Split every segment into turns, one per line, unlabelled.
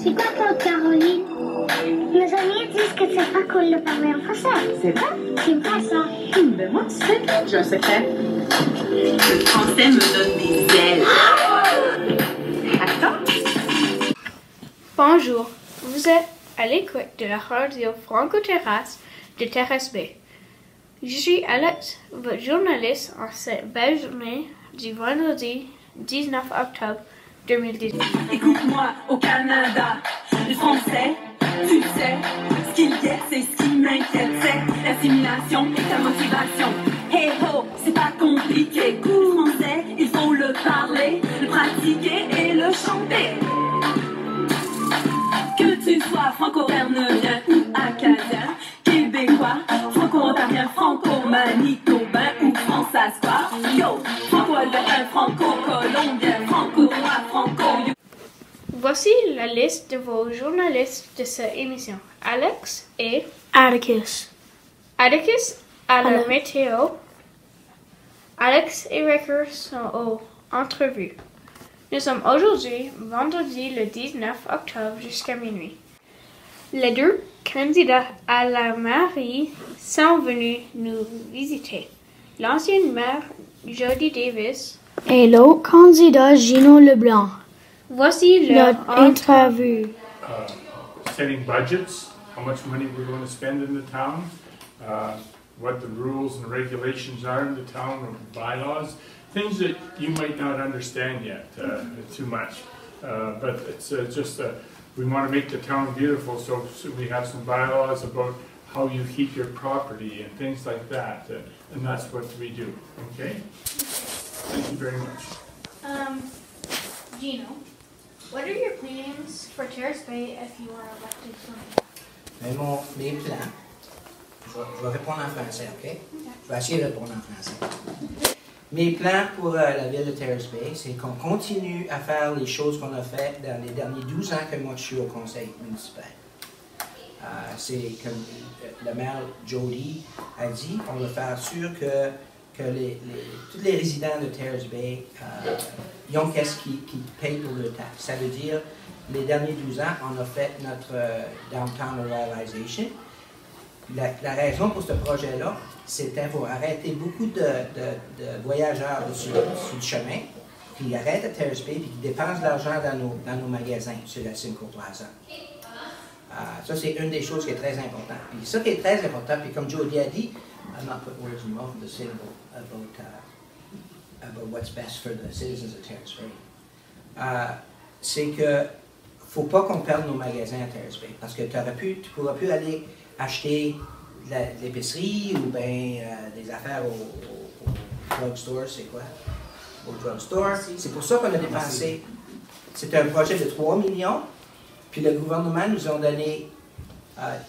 C'est quoi toi, Caroline? Mes amis disent que c'est pas cool de parler en français.
C'est vrai?
J'aime pas ça.
Ben moi, tu sais, j'ai un secret. Le français me donne des ailes. Attends.
Bonjour, vous êtes à l'écoute de la radio Franco-Terrace de Terrace Bay. Je suis Alex, votre journaliste en cette belle journée du vendredi 19 octobre 2018.
Écoute-moi, au Canada, le français, tu sais, ce qu'il y a, c'est ce qui m'inquiète, c'est l'assimilation et ta motivation. Hey ho, c'est pas compliqué, le français, il faut le parler, le pratiquer et le chanter. Que tu sois franco-vernevien ou acadien, québécois, franco-ontarien, franco-manitobain ou françaiscois, yo, franco-albertain, franco-colombien, franco-roi, franco.
Voici la liste de vos journalistes de cette émission. Alex et
Atticus.
Atticus à la météo. Alex et Ricker sont aux entrevues. Nous sommes aujourd'hui, vendredi le 19 octobre jusqu'à minuit. Les deux candidats à la mairie sont venus nous visiter. L'ancienne maire Jody Davis
Et l'autre candidat Gino LeBlanc.
Voici leur
Notre entrevue.
Setting budgets, how much money we're going to spend in the town, what the rules and regulations are in the town, or bylaws, things that you might not understand yet too much. But it's just we want to make the town beautiful, so we have some bylaws about how you keep your property and things like that, and that's what we do. Okay? Thank you very much.
Gino, what are your plans for Terrace Bay if you are elected tonight?
Mes plans, je vais répondre en français, OK? Je vais essayer de répondre en français. Mes plans pour la ville de Terrace Bay, c'est qu'on continue à faire les choses qu'on a faites dans les derniers 12 ans que moi je suis au conseil municipal. C'est comme le maire Jody a dit, on va faire sûr que tous les résidents de Terrace Bay ils ont qu'est-ce qu'ils payent pour le taxe. Ça veut dire, les derniers 12 ans, on a fait notre Downtown Ruralization. La raison pour ce projet-là, c'était pour arrêter beaucoup de voyageurs sur le chemin, qui arrêtent à Terrace Bay et qui dépensent de l'argent dans nos magasins sur la Franco-Terrace. Ça, c'est une des choses qui est très importante. Puis ça qui est très important, puis comme Jody a dit, I'm not putting words in mouth to say about what's best for the citizens of Terrace Bay. C'est que faut pas qu'on perde nos magasins à Terrace Bay, parce que tu pourras plus aller acheter de l'épicerie ou bien des affaires au drugstore, c'est quoi? Au drugstore. C'est pour ça qu'on a dépensé. C'était un projet de 3 millions, puis le gouvernement nous a donné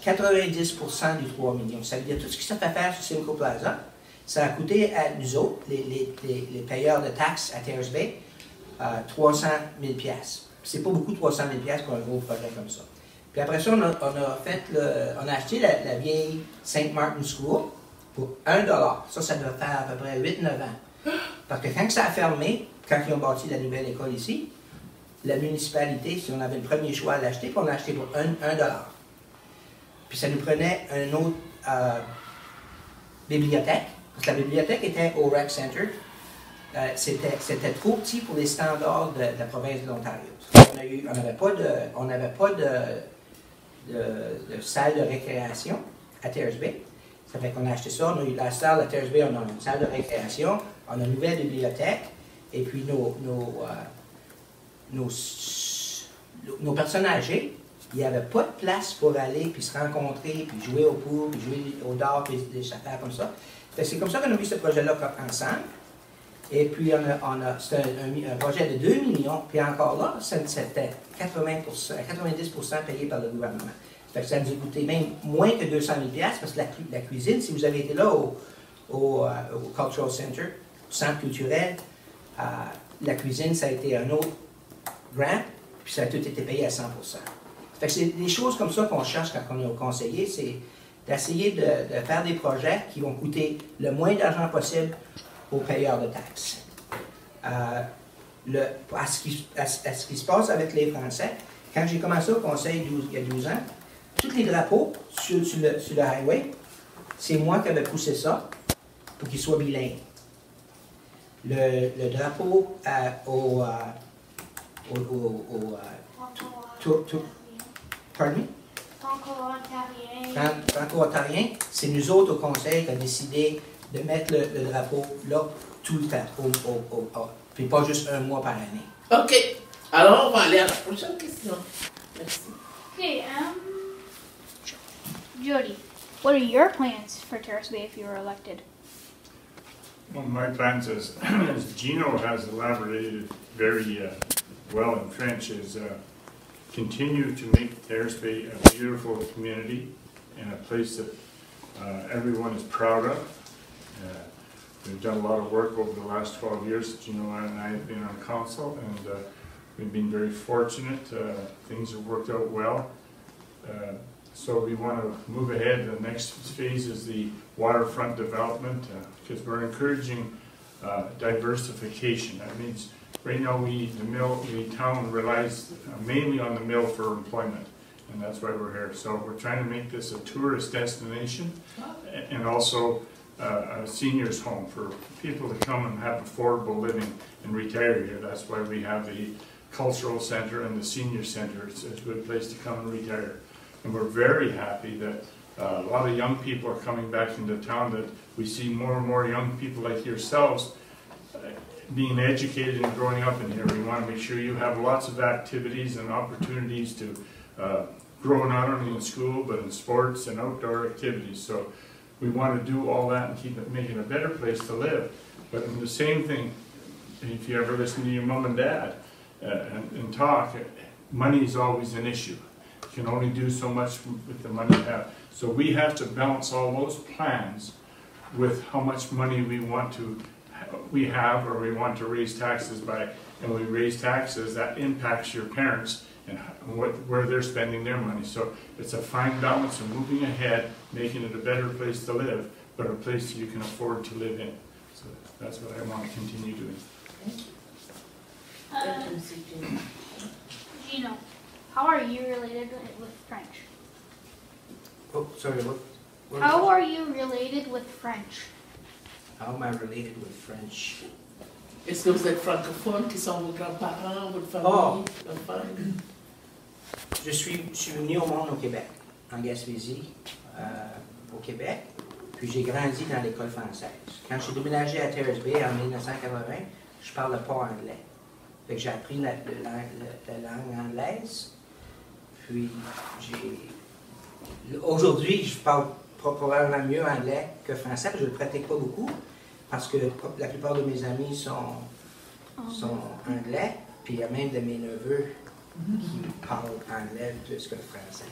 90% du 3 millions. Ça veut dire tout ce qui s'est fait faire sur Simcoe Plaza, ça a coûté à nous autres, les payeurs de taxes à Terrace Bay, 300 000 $. C'est pas beaucoup 300 000 $ pour un gros projet comme ça. Puis après ça, on a acheté la vieille St. Martin's School pour $1. Ça doit faire à peu près 8-9 ans. Parce que quand ça a fermé, quand ils ont bâti la nouvelle école ici, la municipalité, si on avait le premier choix à l'acheter, puis on l'a acheté pour $1. Puis ça nous prenait une autre bibliothèque, parce que la bibliothèque était au Rec Center. C'était trop petit pour les standards de la province de l'Ontario. On n'avait pas de salle de récréation à Terrace Bay. Ça fait qu'on a acheté ça. On a eu la salle à Terrace Bay, on a une salle de récréation, on a une nouvelle bibliothèque, et puis nos personnes âgées, il n'y avait pas de place pour aller, puis se rencontrer, puis jouer au pool, puis jouer au dard, puis des affaires comme ça. C'est comme ça qu'on a vu ce projet-là ensemble. Et puis, c'était un projet de 2 millions, puis encore là, c'était 90% payé par le gouvernement. Ça fait que ça nous a coûté même moins que 200 000 $, parce que la cuisine, si vous avez été là au Cultural Center, centre culturel, la cuisine, ça a été un autre grant, puis ça a tout été payé à 100%. Fait que c'est des choses comme ça qu'on cherche quand on est au conseiller, c'est d'essayer de faire des projets qui vont coûter le moins d'argent possible aux payeurs de taxes. À ce qui se passe avec les Français, Quand j'ai commencé au conseil il y a 12 ans, tous les drapeaux sur le highway, c'est moi qui avais poussé ça pour qu'ils soient bilingues. Le drapeau pardon? Franco-Ontarien, c'est nous autres au conseil qui avons décidé de mettre le drapeau là tout le temps, puis pas juste un mois par année.
OK. Alors, on va aller à la prochaine question. Merci.
Okay, Jody, what are your plans for Terrace Bay if you were elected?
Well, my plans, as Gino has elaborated very well in French, is continue to make Terrace Bay a beautiful community and a place that everyone is proud of. We've done a lot of work over the last 12 years. Gino and I have been on council, and we've been very fortunate. Things have worked out well. So we want to move ahead. The next phase is the waterfront development, because we're encouraging diversification. That means right now the town relies mainly on the mill for employment, and that's why we're here. So we're trying to make this a tourist destination and also a seniors home for people to come and have affordable living and retire here. That's why we have the cultural center and the senior center. It's a good place to come and retire. And we're very happy that a lot of young people are coming back into town, that we see more and more young people like yourselves being educated and growing up in here. We want to make sure you have lots of activities and opportunities to grow not only in school but in sports and outdoor activities. So we want to do all that and keep it, make it a better place to live. But in the same thing, if you ever listen to your mom and dad and talk, money is always an issue. You can only do so much with the money you have. So we have to balance all those plans with how much money we want to or we want to raise taxes by. And when we raise taxes, that impacts your parents and where they're spending their money. So it's a fine balance of moving ahead, making it a better place to live, but a place you can afford to live in. So that's what I want to continue doing.
Gino, how are you related with French?
Oh, sorry, what
How are you related with French?
How am I related with French?
Est-ce que vous êtes francophone, qui sont vos grands-parents, votre famille, votre femme?
Je suis venu au monde au Québec, en Gaspésie, au Québec, puis j'ai grandi dans l'école française. Quand j'ai déménagé à Terrace Bay en 1980, je ne parlais pas anglais. Fait que j'ai appris la langue anglaise, puis aujourd'hui, je parle probablement mieux anglais que français, je ne le pratique pas beaucoup, parce que la plupart de mes amis sont anglais, puis il y a même de mes neveux qui parlent anglais plus que français.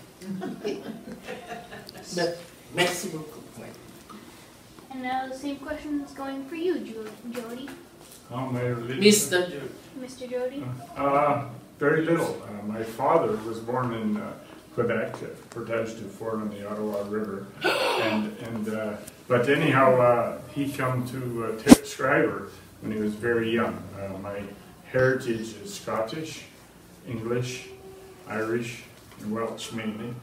Merci beaucoup.
Ouais.
And now the same question is going for you, Jody.
How am I related?
Mr. Jody.
Mr. Jody?
Very little. My father was born in Quebec, Portage du Fort on the Ottawa River, but anyhow, he came to Schreiber when he was very young. My heritage is Scottish, English, Irish, and Welsh mainly,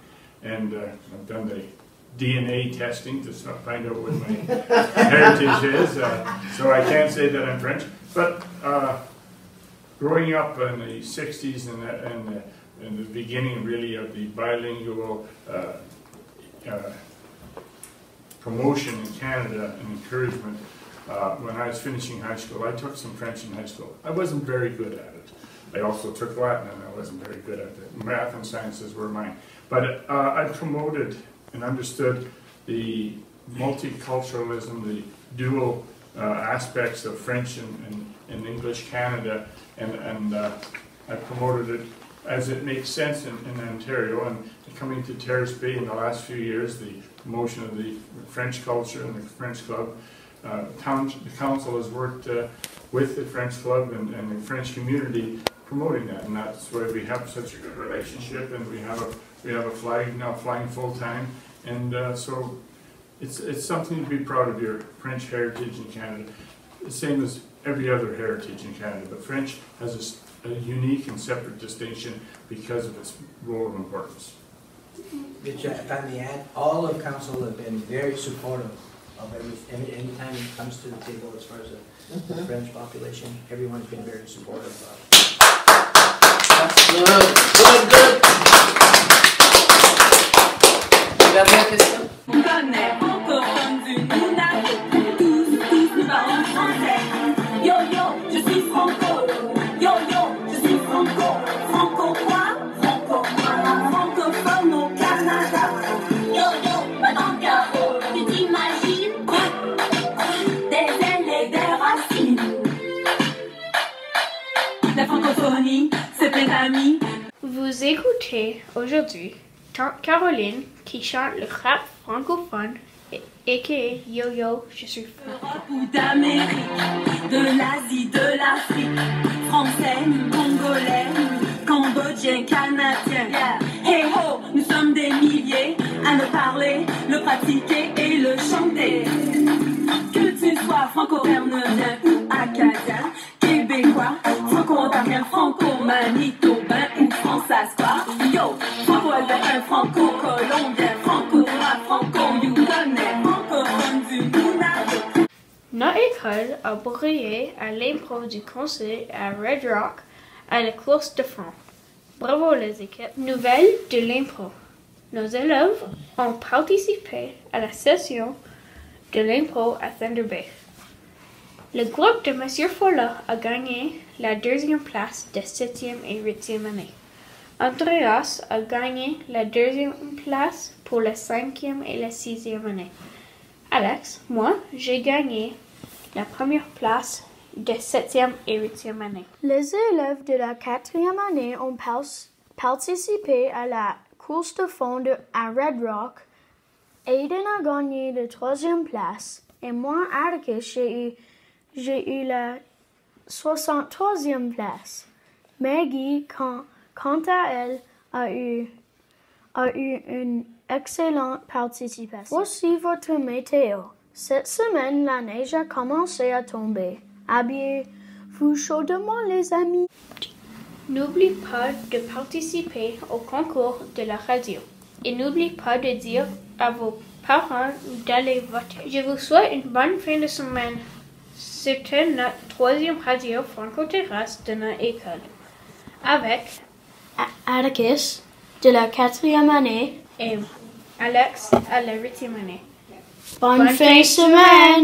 and I've done the DNA testing to find out what my heritage is, so I can't say that I'm French, but growing up in the 60s and the beginning really of the bilingual promotion in Canada and encouragement, when I was finishing high school, I took some French in high school. I wasn't very good at it. I also took Latin and I wasn't very good at it. Math and sciences were mine. But I promoted and understood the multiculturalism, the dual aspects of French and English Canada, and I promoted it as it makes sense in Ontario. And coming to Terrace Bay in the last few years, the promotion of the French culture and the French Club, the council has worked with the French Club and the French community promoting that, and that's why we have such a good relationship, and we have a flag now flying full time, and so it's something to be proud of, your French heritage in Canada, the same as every other heritage in Canada. But French has a unique and separate distinction because of its role of importance.
Which, if I may add, all of council have been very supportive of any time it comes to the table as far as the French population. Everyone's been very supportive of it.
That's good. Good. Dernière question.
On connaît francophone du Monaco. Tous nous parlons français. Yo yo, je suis franco. Yo yo, je suis franco. Franco quoi? Franco quoi? Francophone au Canada. Yo yo, madame Caro. Tu t'imagines quoi? Des ailes et des racines. La francophonie, c'est plein d'amis.
Vous écoutez aujourd'hui Tante Caroline qui chante le rap francophone et qui Yo Yo, je suis franco.
D'Europe ou d'Amérique, de l'Asie, de l'Afrique, français, congolais, cambodgien, canadien. Hey ho, nous sommes des milliers à le parler, le pratiquer et le chanter. Que tu sois franco-bernardin ou acadien, québécois, franco-ontarien, franco-manitobain ou françaiscois. Yo, franco-albertain, franco-colombien, franco-droit, franco-yukonnais, francophone du Monaco.
Notre école a brillé à l'impro du conseil à Red Rock à la course de fond. Bravo les équipes nouvelles de l'impro. Nos élèves ont participé à la session de l'impro à Thunder Bay. Le groupe de Monsieur Folla a gagné la 2e place de 7e et 8e année. Andreas a gagné la 2e place pour la 5e et la 6e année. Alex, moi, j'ai gagné la 1re place de 7e et 8e année.
Les élèves de la 4e année ont participé à la course de fond à Red Rock. Aiden a gagné la 3e place et moi, Atticus, j'ai eu la 63e place. Maggie, quant à elle, a eu une excellente participation. Voici votre météo. Cette semaine, la neige a commencé à tomber. Habillez-vous chaudement, les amis.
N'oublie pas de participer au concours de la radio. Et n'oublie pas de dire à vos parents d'aller voter. Je vous souhaite une bonne fin de semaine. C'était notre 3e radio Franco-Terrace de notre école. Avec
Atticus de la 4e année
et Alex à la 8e année.
Bonne fin de semaine!